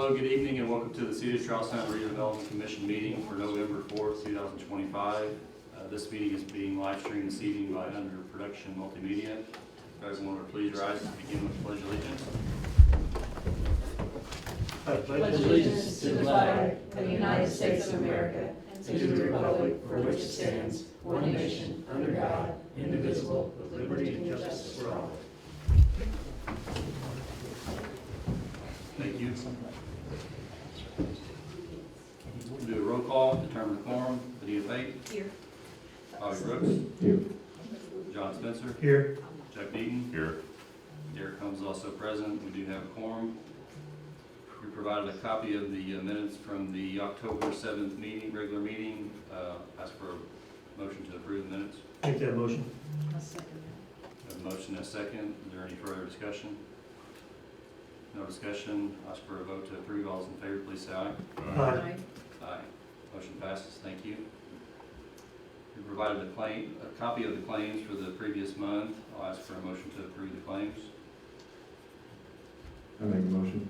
Hello, good evening, and welcome to the City of Charlestown Redevelopment Commission meeting for November 4th, 2025. This meeting is being live streamed this evening by Under Production Multimedia. If everyone would please rise and begin with the Pledge of Allegiance. I pledge allegiance to the flag of the United States of America and to the republic for which it stands, one nation, under God, indivisible, with liberty and justice for all. Thank you. We'll do a roll call, determine the quorum. Anita Fate. Here. Bobby Brooks. Here. John Spencer. Here. Chuck Deaton. Here. Derek Combs is also present. We do have a quorum. We provided a copy of the minutes from the October 7th meeting, regular meeting. Ask for a motion to approve the minutes. Make that motion. I'll second We have a motion and a second. Is there any further discussion? No discussion. Ask for a vote to approve. All those in favor, please say aye. that. Aye. Aye. Motion passes. Thank you. We provided a copy of the claims for the previous month. I'll ask for a motion to approve the claims. I make a motion.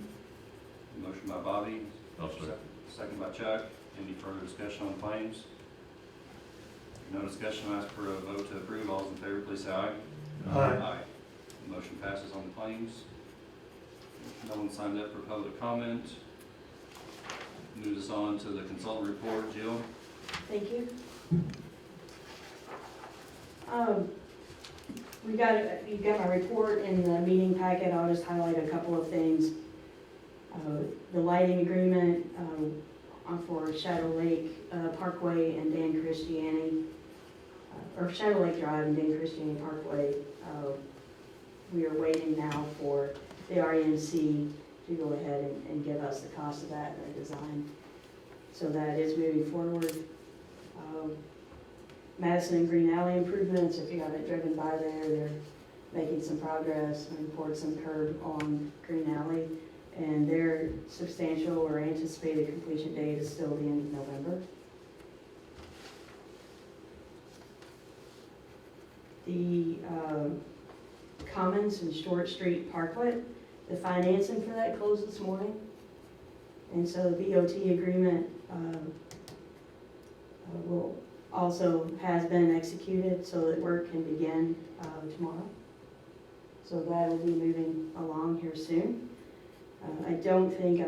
Motion by Bobby. I'll second. Second by Chuck. Any further discussion on claims? No discussion. I'll ask for a vote to approve. All those in favor, please say aye. Aye. Motion passes on the claims. No one signed up for public comment. Moves us on to the consultant report. Jill? Thank you. You've got my report in the meeting packet. I'll just highlight a couple of things. The lighting agreement for Shadow Lake Parkway and Dan Christiani, or Shadow Lake Drive and Dan Christiani Parkway. We are waiting now for the REMC to go ahead and give us the cost of that and the design. So that is moving forward. Madison and Green Alley improvements, if you haven't driven by there, they're making some progress and poured some curb on Green Alley. And their substantial or anticipated completion date is still the end of November. The Commons and Short Street Parklet, the financing for that closed this morning. And so the BOT agreement has been executed so that work can begin tomorrow. So that will be moving along here soon. I'm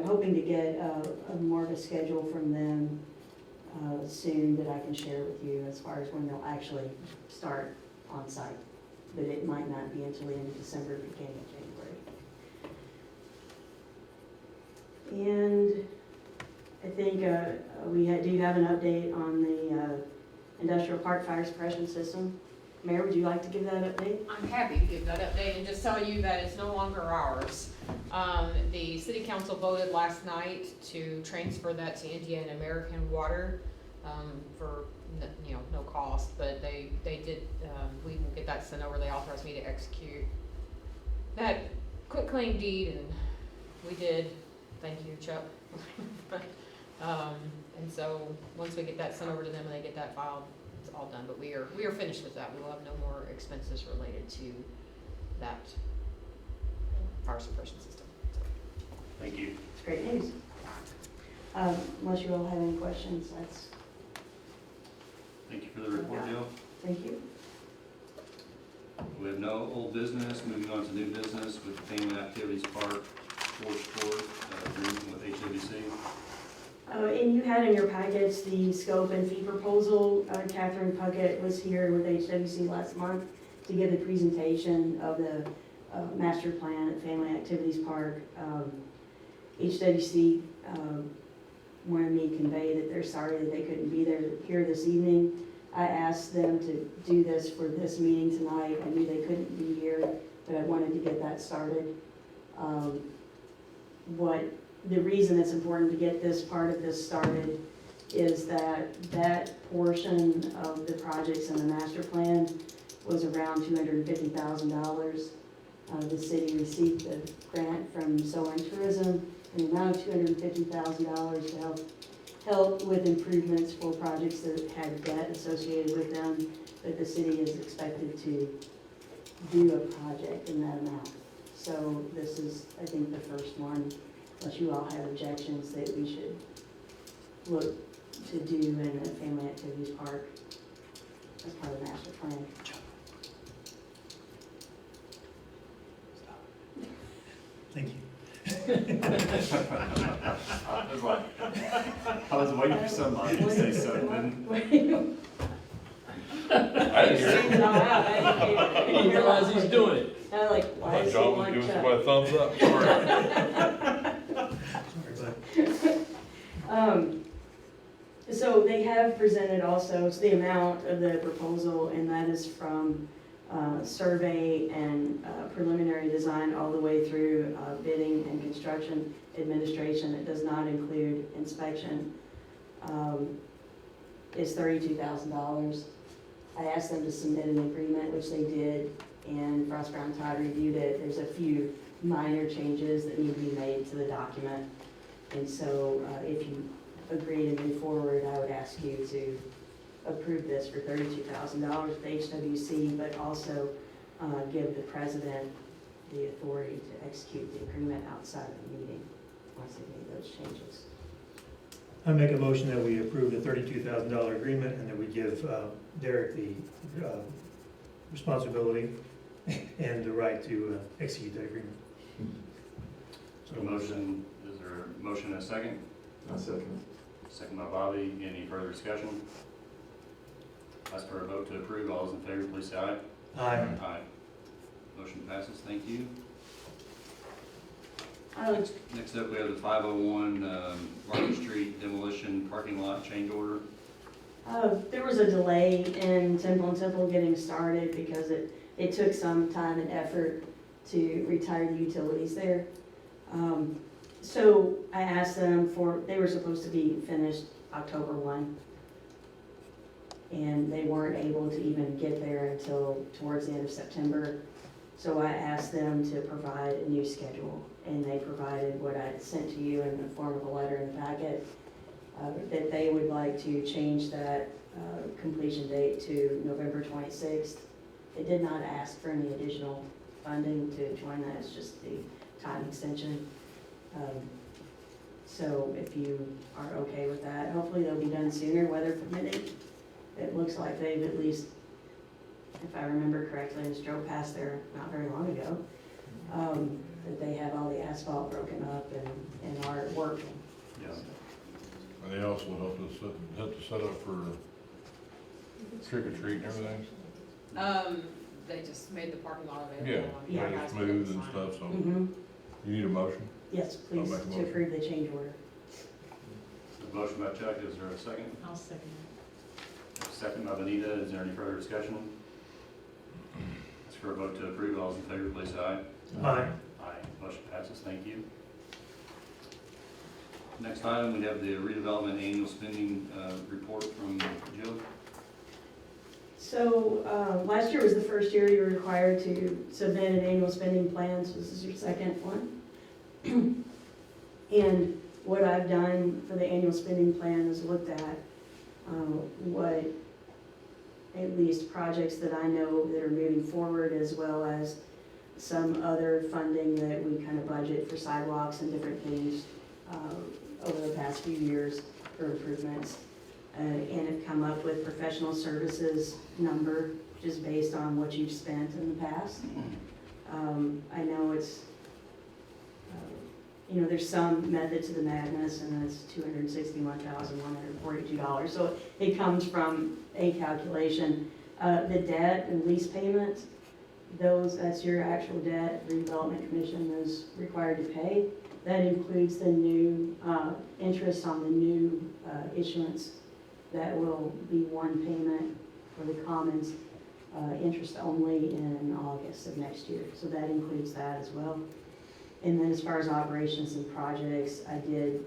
hoping to get more of a schedule from them soon that I can share with you as far as when they'll actually start on site. But it might not be until the end of December, beginning of January. And I think we do have an update on the industrial park fire suppression system. Mayor, would you like to give that update? I'm happy to give that update and just tell you that it's no longer ours. The city council voted last night to transfer that to Indian American Water for no cost, but they did. We will get that sent over. They authorized me to execute that quitclaim deed, and we did. Thank you, Chuck. And so once we get that sent over to them and they get that filed, it's all done. But we are finished with that. We will have no more expenses related to that fire suppression system. Thank you. It's great news. Unless you all have any questions, that's, Thank you for the report, Jill. thank you. We have no old business. Moving on to new business with the Family Activities Park Sports Court agreement with HWC. And you had in your packets the scope and fee proposal. Catherine Puckett was here with HWC last month to give a presentation of the master plan at Family Activities Park. HWC wanted me to convey that they're sorry that they couldn't be here this evening. I asked them to do this for this meeting tonight. I knew they couldn't be here, but I wanted to get that started. The reason it's important to get this part of this started is that portion of the projects in the master plan was around $250,000. The city received a grant from Solar and Tourism in the amount of $250,000 to help with improvements for projects that had debt associated with them, but the city is expected to do a project in that amount. So this is, I think, the first one unless you all have objections, that we should look to do in the family activities park as part of the master plan. Thank you. I was waiting for somebody to say something. I didn't hear it. He didn't realize he's doing it. I was like, why My is he job was like giving Chuck? somebody a thumbs up. Sorry. Sorry, bud. So they have presented also, it's the amount of the proposal, and that is from survey and preliminary design all the way through bidding and construction administration. It does not include inspection. It's $32,000. I asked them to submit an agreement, which they did, and Frost Brown Todd reviewed it. There's a few minor changes that need to be made to the document. And so if you agree to move forward, I would ask you to approve this for $32,000 with HWC, but also give the president the authority to execute the agreement outside of the meeting once they made those changes. I make a motion that we approve the $32,000 agreement and that we give Derek the responsibility and the right to execute that agreement. So motion, is there a motion and a second? I second. Second by Bobby. Any further discussion? Ask for a vote to approve. All those in favor, please say aye. Aye. Aye. Motion passes. Thank you. Next up, we have the 501 Market Street demolition parking lot change order. There was a delay in Temple and Temple getting started because it took some time and effort to retire the utilities there. So I asked them they were supposed to be finished October 1. And they weren't able to even get there until towards the end of September. So I asked them to provide a new schedule, and they provided what I sent to you in the form of a letter in the packet, that they would like to change that completion date to November 26th. They did not ask for any additional funding to join that, it's just the time extension. So if you are okay with that, hopefully they'll be done sooner, weather permitting. It looks like they've at least, if I remember correctly, I just drove past there not very long ago, that they have all the asphalt broken up and are working. Yeah. And they also helped us set up for trick or treat and everything. They just made the parking lot Yeah, available. Yeah. made it smooth and stuff, so Mhm. you need a motion? Yes, please, I'll make a to motion. approve the change order. A motion by Chuck. Is there a second? I'll second Second by Benita. Is there any further discussion? Ask for a vote to approve. All those in favor, please say aye. it. Aye. Aye. Motion passes. Thank you. Next item, we have the redevelopment annual spending report from Jill. So, last year was the first year you were required to submit an annual spending plan, so this is your second one. And what I've done for the annual spending plan is looked at what at least projects that I know that are moving forward, as well as some other funding that we kind of budget for sidewalks and different things over the past few years for improvements. And have come up with professional services number, just based on what you've spent in the past. I know it's, there's some method to the madness, and it's $261,142. So it comes from a calculation. The debt and lease payment, that's your actual debt, the Redevelopment Commission is required to pay. That includes the new interest on the new issuance. That will be one payment for the commons, interest only in August of next year. So that includes that as well. And then as far as operations and projects, I did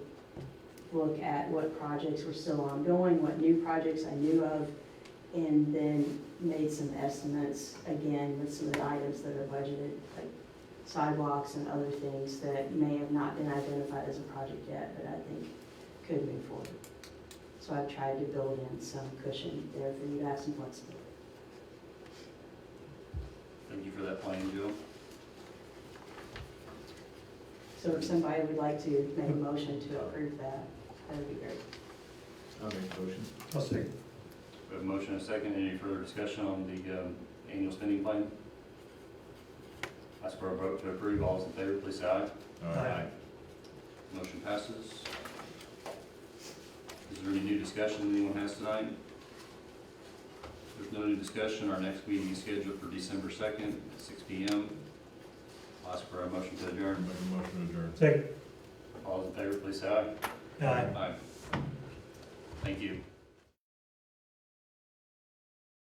look at what projects were still ongoing, what new projects I knew of, and then made some estimates, again, with some of the items that are budgeted, like sidewalks and other things that may have not been identified as a project yet, but I think could move forward. So I've tried to build in some cushion there for you to have some flexibility. Thank you for that plan, Jill. So if somebody would like to make a motion to approve that, that would be great. I'll make a motion. I'll second. We have a motion and a second. Any further discussion on the annual spending plan? Ask for a vote to approve. All those in favor, please say aye. Aye. Motion passes. Is there any new discussion anyone has tonight? If there's no new discussion, our next meeting is scheduled for December 2nd at 6 p.m. I'll ask for a motion to adjourn. Make a motion to adjourn. Second. All those in favor, please say aye. Aye. Aye. Thank you.